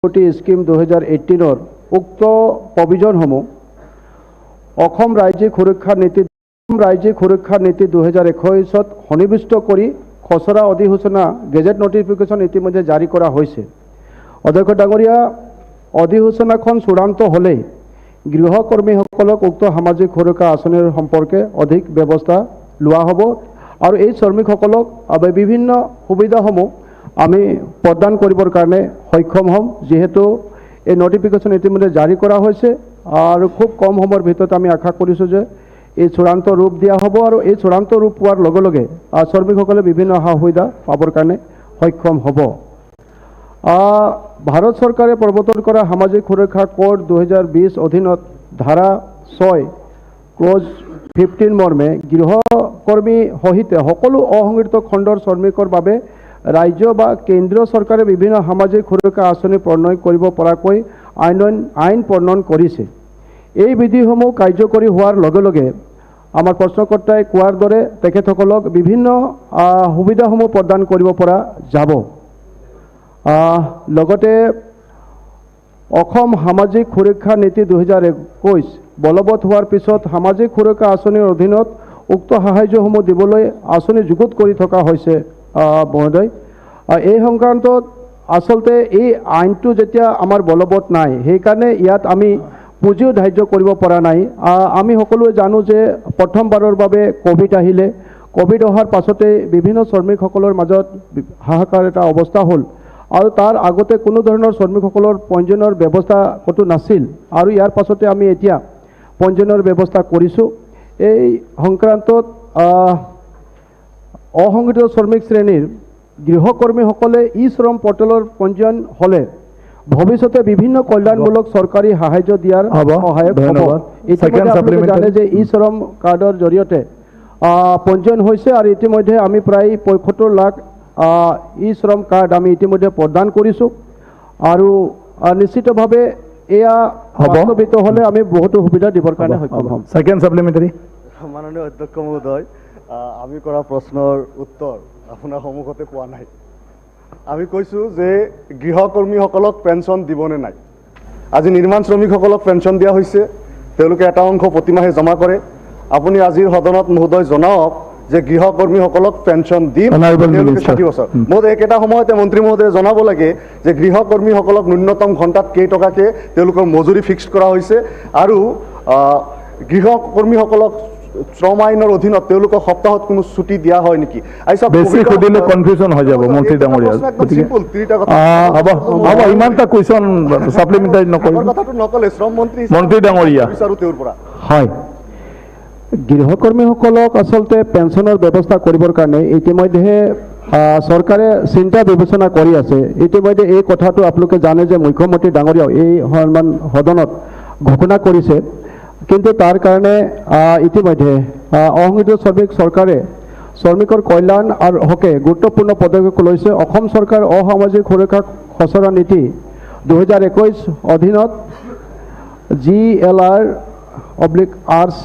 Scheme 2018 উক্ত প্ৰভিজনসমূহ অসম ৰাজ্যিক সুৰক্ষা নীতি 2021 সন্নিৱিষ্ট কৰি খচৰা অধিসূচনা গেজেট নটিফিকেশন ইতিমধ্যে জাৰি কৰা হৈছে। অধ্যক্ষ ডাঙৰীয়া, অধিসূচনাখন চূড়ান্ত হ'লে গৃহকৰ্মীসকলক উক্ত সামাজিক সুৰক্ষা আঁচনিৰ সম্পৰ্কে অধিক ব্যৱস্থা লোৱা হ'ব আৰু এই শ্ৰমিকসকলক বিভিন্ন সুবিধাসমূহ আমি প্ৰদান কৰিবৰ কাৰণে সক্ষম হ'ম, যিহেতু এই নটিফিকেশন ইতিমধ্যে জাৰি কৰা হৈছে আৰু খুব কম সময়ৰ ভিতৰত আমি আশা কৰিছোঁ যে এই চূড়ান্ত ৰূপ দিয়া হ'ব আৰু এই চূড়ান্ত ৰূপ পোৱাৰ লগে লগে শ্ৰমিকসকলে বিভিন্ন সা সুবিধা পাবৰ কাৰণে সক্ষম হ'ব। ভাৰত চৰকাৰে প্ৰৱৰ্তন কৰা সামাজিক সুৰক্ষা কোড 2020 অধীনত ধাৰা 6 ক্লজ 15 মৰ্মে গৃহকৰ্মী সহিতে সকলো অসংগঠিত খণ্ডৰ শ্ৰমিকৰ বাবে ৰাজ্য বা কেন্দ্ৰীয় চৰকাৰে বিভিন্ন সামাজিক সুৰক্ষা আঁচনি প্ৰণয়ন কৰিব পৰাকৈ আইন প্ৰণয়ন কৰিছে। এই বিধিসমূহ কাৰ্যকৰী হোৱাৰ লগে লগে আমাৰ প্ৰশ্নকৰ্তাই কোৱাৰ দৰে তেখেতসকলক বিভিন্ন সুবিধাসমূহ প্ৰদান কৰিব পৰা যাব। লগতে অসম সামাজিক সুৰক্ষা নীতি 2021 বলবৎ হোৱাৰ পিছত সামাজিক সুৰক্ষা আঁচনিৰ অধীনত উক্ত সাহায্যসমূহ দিবলৈ আঁচনি যুগুত কৰি থকা হৈছে। মহোদয়, এই সংক্ৰান্তত আচলতে এই আইনটো যেতিয়া আমাৰ বলবৎ নাই, সেইকাৰণে ইয়াত আমি পুঁজিও ধাৰ্য কৰিব পৰা নাই। আমি সকলোৱে জানো যে প্ৰথমবাৰৰ বাবে কোভিড আহিলে, কোভিড অহাৰ পাছতে বিভিন্ন শ্ৰমিকসকলৰ মাজত হাহাকাৰ এটা অৱস্থা হ'ল আৰু তাৰ আগতে কোনো ধৰণৰ শ্ৰমিকসকলৰ পঞ্জীয়নৰ ব্যৱস্থা ক'তো নাছিল আৰু ইয়াৰ পাছতে আমি এতিয়া পঞ্জীয়নৰ ব্যৱস্থা কৰিছোঁ। এই সংক্ৰান্তত অসংগঠিত শ্ৰমিক শ্ৰেণীৰ গৃহকৰ্মীসকলে ই শ্ৰম পৰ্টেলৰ পঞ্জীয়ন হ'লে ভৱিষ্যতে বিভিন্ন কল্যাণমূলক চৰকাৰী সাহায্য দিয়াৰ সহায়ক হ'ব। ইতিমধ্যে জানে যে ই শ্ৰম কাৰ্ডৰ জৰিয়তে পঞ্জীয়ন হৈছে আৰু ইতিমধ্যে আমি প্ৰায় 75 লাখ ই শ্ৰম কাৰ্ড আমি ইতিমধ্যে প্ৰদান কৰিছোঁ আৰু নিশ্চিতভাৱে এয়া বাস্তৱিত হ'লে আমি বহুতো সুবিধা দিবৰ কাৰণে সক্ষম হ'ম। সেকেন্ড সাপ্লিমেন্টাৰি। মাননীয় অধ্যক্ষ মহোদয়, আমি কৰা প্ৰশ্নৰ উত্তৰ আপোনাৰ সন্মুখতে পোৱা নাই। আমি কৈছোঁ যে গৃহকৰ্মীসকলক পেঞ্চন দিবনে নাই। আজি নিৰ্মাণ শ্ৰমিকসকলক পেঞ্চন দিয়া হৈছে, তেওঁলোকে এটা অংশ প্ৰতিমাহে জমা কৰে। আপুনি আজিৰ সদনত মহোদয় জনাওক যে গৃহকৰ্মীসকলক পেঞ্চন দিম 60 বছৰ। মহোদয় একেটা সময়তে মন্ত্ৰী মহোদয়ে জনাব লাগে যে গৃহকৰ্মীসকলক ন্যূনতম ঘণ্টাত কেইটকাকৈ তেওঁলোকৰ মজুৰি ফিক্স কৰা হৈছে আৰু গৃহকৰ্মীসকলক শ্ৰম আইনৰ অধীনত তেওঁলোকক সপ্তাহত কোনো ছুটি দিয়া হয় নেকি? বেছি সুধিলে কনফিউজন হৈ যাব মন্ত্ৰী ডাঙৰীয়া। ইমানটা কুৱেশ্যন সাপ্লিমেন্টাৰি নকৰিব। কথাটো নকলে শ্ৰম মন্ত্ৰী ডাঙৰীয়া বিচাৰো তেওঁৰ পৰা। হয়, গৃহকৰ্মীসকলক আচলতে পেঞ্চনৰ ব্যৱস্থা কৰিবৰ কাৰণে ইতিমধ্যে চৰকাৰে চিন্তা বিবেচনা কৰি আছে। ইতিমধ্যে এই কথাটো আপোনালোকে জানে যে মুখ্যমন্ত্ৰী ডাঙৰীয়াও এই সদনত ঘোষণা কৰিছে, কিন্তু তাৰ কাৰণে ইতিমধ্যে অসংগঠিত চৰকাৰে শ্ৰমিকৰ কল্যাণ আৰু হকে গুৰুত্বপূৰ্ণ পদক্ষেপ লৈছে। অসম চৰকাৰ অসামাজিক সুৰক্ষা খচৰা নীতি 2021 অধীনত GLR/RC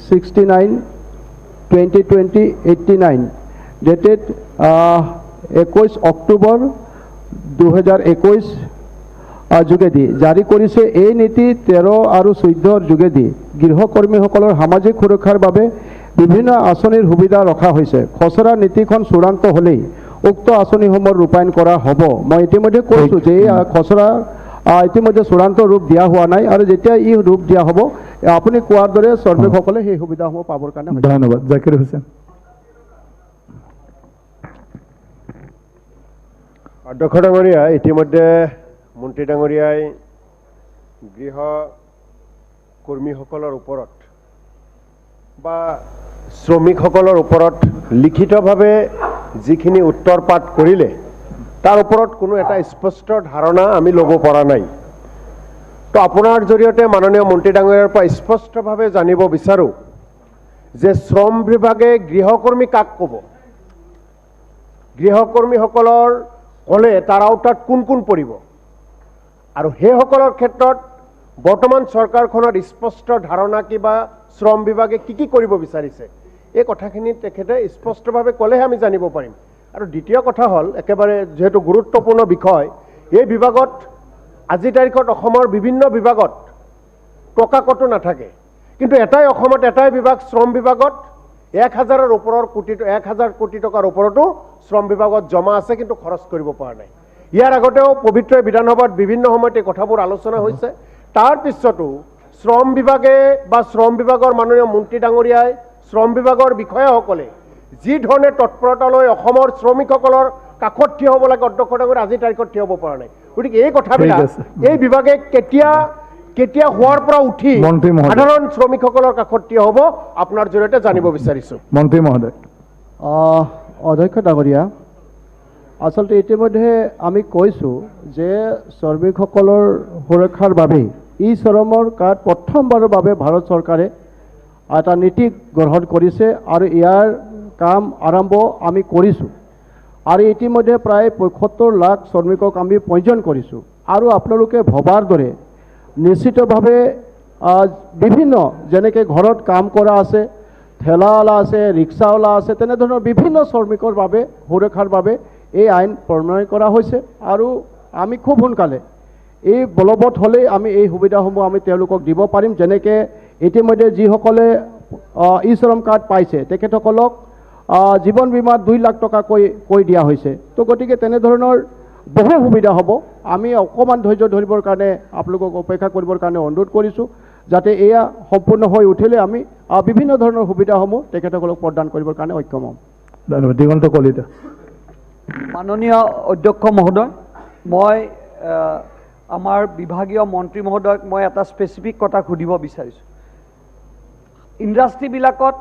69/2020-89 ডেটেড 21 অক্টোবৰ 2021 যোগেদি জাৰি কৰিছে। এই নীতি 13 আৰু 14 যোগেদি গৃহকৰ্মীসকলৰ সামাজিক সুৰক্ষাৰ বাবে বিভিন্ন আঁচনিৰ সুবিধা ৰখা হৈছে। খচৰা নীতিখন চূড়ান্ত হ'লেই উক্ত আঁচনিসমূহ ৰূপায়ণ কৰা হ'ব। মই ইতিমধ্যে কৈছোঁ যে এই খচৰা ইতিমধ্যে চূড়ান্ত ৰূপ দিয়া হোৱা নাই আৰু যেতিয়া ই ৰূপ দিয়া হ'ব আপুনি কোৱাৰ দৰে শ্ৰমিকসকলে সেই সুবিধাসমূহ পাবৰ কাৰণে। ধন্যবাদ। জাকিৰ হুছেইন। অধ্যক্ষ ডাঙৰীয়া, ইতিমধ্যে মন্ত্ৰী ডাঙৰীয়াই গৃহকৰ্মীসকলৰ ওপৰত বা শ্ৰমিকসকলৰ ওপৰত লিখিতভাৱে যিখিনি উত্তৰপাত কৰিলে তাৰ ওপৰত কোনো এটা স্পষ্ট ধাৰণা আমি ল'ব পৰা নাই। তো আপোনাৰ জৰিয়তে মাননীয় মন্ত্ৰী ডাঙৰীয়াৰ পৰা স্পষ্টভাৱে জানিব বিচাৰোঁ যে শ্ৰম বিভাগে গৃহকৰ্মী কাক ক'ব, গৃহকৰ্মীসকলৰ ক'লে তাৰ আওতাত কোন কোন পৰিব আৰু সেইসকলৰ ক্ষেত্ৰত বৰ্তমান চৰকাৰখনৰ স্পষ্ট ধাৰণা কি বা শ্ৰম বিভাগে কি কৰিব বিচাৰিছে, এই কথাখিনি তেখেতে স্পষ্টভাৱে ক'লেহে আমি জানিব পাৰিম। আৰু দ্বিতীয় কথা হ'ল, একেবাৰে যেহেতু গুৰুত্বপূৰ্ণ বিষয়, এই বিভাগত আজিৰ তাৰিখত অসমৰ বিভিন্ন বিভাগত টকা কটো নাথাকে, কিন্তু এটাই বিভাগ শ্ৰম বিভাগত 1,000ৰ ওপৰৰ 1,000 কোটি টকাৰ ওপৰতো শ্ৰম বিভাগত জমা আছে, কিন্তু খৰচ কৰিব পৰা নাই। ইয়াৰ আগতেও পবিত্ৰ বিধানসভাত বিভিন্ন সময়ত এই কথাবোৰ আলোচনা হৈছে। তাৰ পিছতো শ্ৰম বিভাগে বা শ্ৰম বিভাগৰ মাননীয় মন্ত্ৰী ডাঙৰীয়াই শ্ৰম বিভাগৰ বিষয়াসকলে যি ধৰণে তৎপৰতা লৈ অসমৰ শ্ৰমিকসকলৰ কাষত থিয় হ'ব লাগে অধ্যক্ষ ডাঙৰীয়া আজিৰ তাৰিখত থিয় হ'ব পৰা নাই। গতিকে এই কথাবিলাক ঠিক আছে। এই বিভাগে কেতিয়া হোৱাৰ পৰা উঠি মন্ত্ৰী মহোদয়। সাধাৰণ শ্ৰমিকসকলৰ কাষত থিয় হ'ব আপোনাৰ জৰিয়তে জানিব বিচাৰিছোঁ। মন্ত্ৰী মহোদয়। অধ্যক্ষ ডাঙৰীয়া, আচলতে ইতিমধ্যে আমি কৈছোঁ যে শ্ৰমিকসকলৰ সুৰক্ষাৰ বাবে ই শ্ৰমৰ কাৰ্ড প্ৰথমবাৰৰ বাবে ভাৰত চৰকাৰে এটা নীতি গ্ৰহণ কৰিছে আৰু ইয়াৰ কাম আৰম্ভ আমি কৰিছোঁ। আৰু ইতিমধ্যে প্ৰায় ৭৫ লাখ শ্ৰমিকক আমি পঞ্জীয়ন কৰিছোঁ। আৰু আপোনালোকে ভবাৰ দৰে নিশ্চিতভাৱে বিভিন্ন যেনেকৈ ঘৰত কাম কৰা আছে, ঠেলাৱালা আছে, ৰিক্সাৱালা আছে, তেনেধৰণৰ বিভিন্ন শ্ৰমিকৰ বাবে সুৰক্ষাৰ বাবে এই আইন প্ৰণয়ন কৰা হৈছে। আৰু আমি খুব সোনকালে এই বলবৎ হ'লেই আমি এই সুবিধাসমূহ আমি তেওঁলোকক দিব পাৰিম। যেনেকৈ ইতিমধ্যে যিসকলে ই শ্ৰম কাৰ্ড পাইছে তেখেতসকলক জীৱন বীমাত 2 লাখ টকাকৈ কৈ দিয়া হৈছে। তো গতিকে তেনেধৰণৰ বহু সুবিধা হ'ব। আমি অকণমান ধৈৰ্য ধৰিবৰ কাৰণে আপোনালোকক অপেক্ষা কৰিবৰ কাৰণে অনুৰোধ কৰিছোঁ, যাতে এয়া সম্পূৰ্ণ হৈ উঠিলে আমি বিভিন্ন ধৰণৰ সুবিধাসমূহ তেখেতসকলক প্ৰদান কৰিবৰ কাৰণে সক্ষম হ'ম। ধন্যবাদ। দিগন্ত কলিতা। মাননীয় অধ্যক্ষ মহোদয়, মই আমাৰ বিভাগীয় মন্ত্ৰী মহোদয়ক মই এটা স্পেচিফিক কথা সুধিব বিচাৰিছোঁ। ইণ্ডাষ্ট্ৰীবিলাকত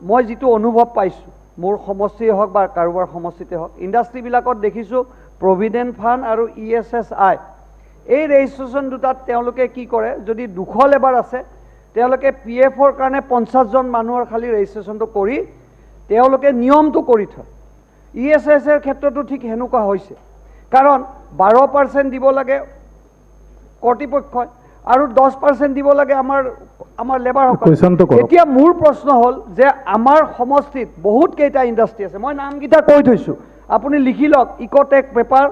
মই যিটো অনুভৱ পাইছোঁ, মোৰ সমষ্টিয়ে হওক বা কাৰোবাৰ সমষ্টিতে হওক, ইণ্ডাষ্ট্ৰীবিলাকত দেখিছোঁ প্ৰভিডেণ্ট ফাণ্ড আৰু ESSI এই ৰেজিষ্ট্ৰেশ্যন দুটাত তেওঁলোকে কি কৰে, যদি 200 লেবাৰ আছে তেওঁলোকে PFৰ কাৰণে 50জন মানুহৰ খালী ৰেজিষ্ট্ৰেশ্যনটো কৰি তেওঁলোকে নিয়মটো কৰি থয়। ESSৰ ক্ষেত্ৰতো ঠিক সেনেকুৱা হৈছে, কাৰণ 12% দিব লাগে কৰ্তৃপক্ষই আৰু 10% দিব লাগে আমাৰ লেবাৰসকল। এতিয়া মোৰ প্ৰশ্ন হ'ল যে আমাৰ সমষ্টিত বহুত কেইটা ইণ্ডাষ্ট্ৰী আছে, মই নামকেইটা কৈ থৈছোঁ, আপুনি লিখি লওক। Ecotech paper,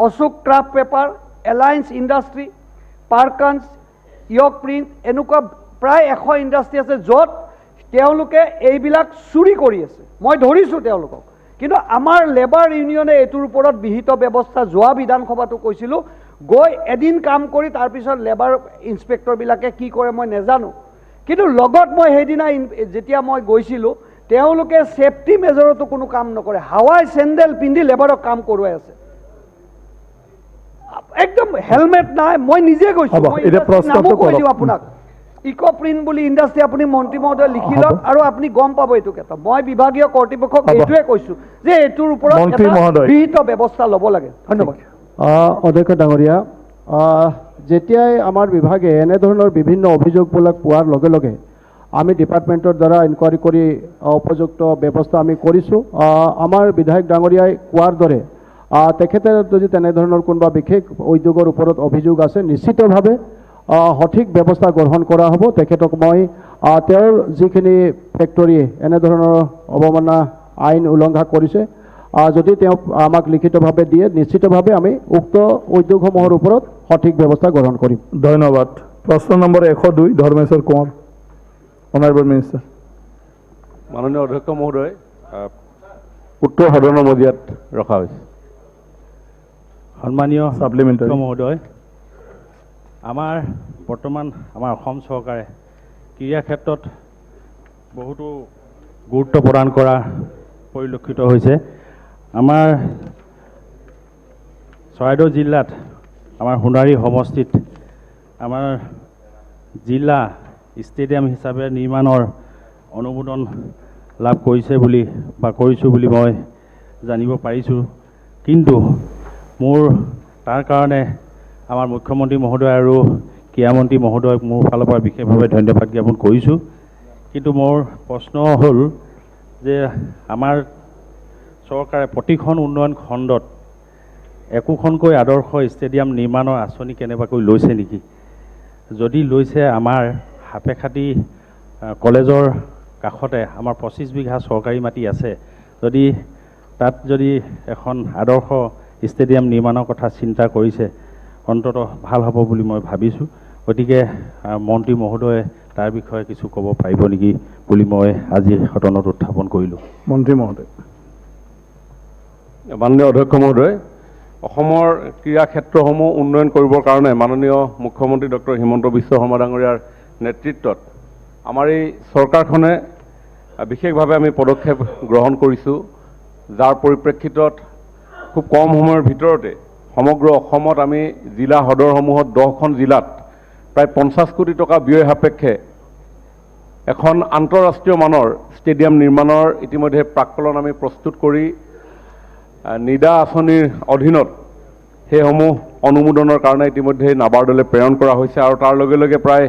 Ashok craft paper, alliance industry, পাৰ্কান্স, য়ক প্ৰিণ্ট, এনেকুৱা প্ৰায় 100 ইণ্ডাষ্ট্ৰী আছে য'ত তেওঁলোকে এইবিলাক চুৰি কৰি আছে। মই ধৰিছোঁ তেওঁলোকক, কিন্তু আমাৰ লেবাৰ ইউনিয়নে এইটোৰ ওপৰত বিহিত ব্যৱস্থা যোৱা বিধানসভাটো কৈছিলোঁ, গৈ এদিন কাম কৰি তাৰপিছত লেবাৰ ইনস্পেক্টৰবিলাকে কি কৰে মই নাজানো। কিন্তু লগত মই সেইদিনা যেতিয়া মই গৈছিলোঁ, তেওঁলোকে ছেফটি মেজৰতো কোনো কাম নকৰে, হাৱাই চেণ্ডেল পিন্ধি লেবাৰক কাম কৰোৱাই আছে, একদম হেলমেট নাই। মই নিজে গৈছোঁ, নামো কৈ দিওঁ আপোনাক, ইক' প্ৰিণ্ট বুলি ইণ্ডাষ্ট্ৰী, আপুনি মন্ত্ৰী মহোদয় লিখি লওক আৰু আপুনি গম পাব এইটো ক্ষেত্ৰত। মই বিভাগীয় কৰ্তৃপক্ষক এইটোৱে কৈছোঁ যে এইটোৰ ওপৰত বিহিত ব্যৱস্থা ল'ব লাগে। ধন্যবাদ। অধ্যক্ষ ডাঙৰীয়া, যেতিয়াই আমাৰ বিভাগে এনেধৰণৰ বিভিন্ন অভিযোগবিলাক পোৱাৰ লগে লগে আমি ডিপাৰ্টমেণ্টৰ দ্বাৰা ইনকুৱাৰী কৰি উপযুক্ত ব্যৱস্থা আমি কৰিছোঁ। আমাৰ বিধায়ক ডাঙৰীয়াই কোৱাৰ দৰে তেখেতে যদি তেনেধৰণৰ কোনোবা বিশেষ উদ্যোগৰ ওপৰত অভিযোগ আছে, নিশ্চিতভাৱে সঠিক ব্যৱস্থা গ্ৰহণ কৰা হ'ব। তেখেতক মই তেওঁৰ যিখিনি ফেক্টৰী এনেধৰণৰ অৱমাননা আইন উলংঘা কৰিছে, যদি তেওঁ আমাক লিখিতভাৱে দিয়ে, নিশ্চিতভাৱে আমি উক্ত উদ্যোগসমূহৰ ওপৰত সঠিক ব্যৱস্থা গ্ৰহণ কৰিম। ধন্যবাদ। প্ৰশ্ন number 102, Dharmeswar Konwar, honourable minister. মাননীয় অধ্যক্ষ মহোদয়, উত্তৰ সদনৰ মজিয়াত ৰখা হৈছে। সন্মানীয় ছাপ্লিমেণ্টাৰী মহোদয়, বৰ্তমান আমাৰ অসম চৰকাৰে ক্ৰীড়া ক্ষেত্ৰত বহুতো গুৰুত্ব প্ৰদান কৰা পৰিলক্ষিত হৈছে। আমাৰ চৰাইদেউ জিলাত, আমাৰ সোণাৰী সমষ্টিত আমাৰ জিলা ষ্টেডিয়াম হিচাপে নিৰ্মাণৰ অনুমোদন লাভ কৰিছোঁ বুলি মই জানিব পাৰিছোঁ। কিন্তু তাৰ কাৰণে আমাৰ মুখ্যমন্ত্ৰী মহোদয় আৰু ক্ৰীড়া মন্ত্ৰী মহোদয়ক মোৰ ফালৰ পৰা বিশেষভাৱে ধন্যবাদ জ্ঞাপন কৰিছোঁ। কিন্তু মোৰ প্ৰশ্ন হ'ল যে আমাৰ চৰকাৰে প্ৰতিখন উন্নয়ন খণ্ডত একোখনকৈ আদৰ্শ ষ্টেডিয়াম নিৰ্মাণৰ আঁচনি কেনেবাকৈ লৈছে নেকি? যদি লৈছে, আমাৰ সাপেখাতি কলেজৰ কাষতে আমাৰ 25 বিঘা চৰকাৰী মাটি আছে, তাত যদি এখন আদৰ্শ ষ্টেডিয়াম নিৰ্মাণৰ কথা চিন্তা কৰিছে, অন্ততঃ ভাল হ'ব বুলি মই ভাবিছোঁ। গতিকে মন্ত্ৰী মহোদয়ে তাৰ বিষয়ে কিছু ক'ব পাৰিব নেকি বুলি মই আজি সদনত উত্থাপন কৰিলোঁ। মন্ত্ৰী মহোদয়। মাননীয় অধ্যক্ষ মহোদয়, অসমৰ ক্ৰীড়া ক্ষেত্ৰসমূহ উন্নয়ন কৰিবৰ কাৰণে মাননীয় মুখ্যমন্ত্ৰী ডক্টৰ হিমন্ত বিশ্ব শৰ্মা ডাঙৰীয়াৰ নেতৃত্বত আমাৰ এই চৰকাৰখনে বিশেষভাৱে আমি পদক্ষেপ গ্ৰহণ কৰিছোঁ, যাৰ পৰিপ্ৰেক্ষিতত খুব কম সময়ৰ ভিতৰতে সমগ্ৰ অসমত আমি জিলা সদৰসমূহত 10খন জিলাত প্ৰায় 50 কোটি টকা ব্যয় সাপেক্ষে এখন আন্তঃৰাষ্ট্ৰীয় মানৰ ষ্টেডিয়াম নিৰ্মাণৰ ইতিমধ্যে প্ৰাক্কলন আমি প্ৰস্তুত কৰি নিদা আঁচনিৰ অধীনত সেইসমূহ অনুমোদনৰ কাৰণে ইতিমধ্যে নাবাৰ্ডলৈ প্ৰেৰণ কৰা হৈছে আৰু তাৰ লগে লগে প্ৰায়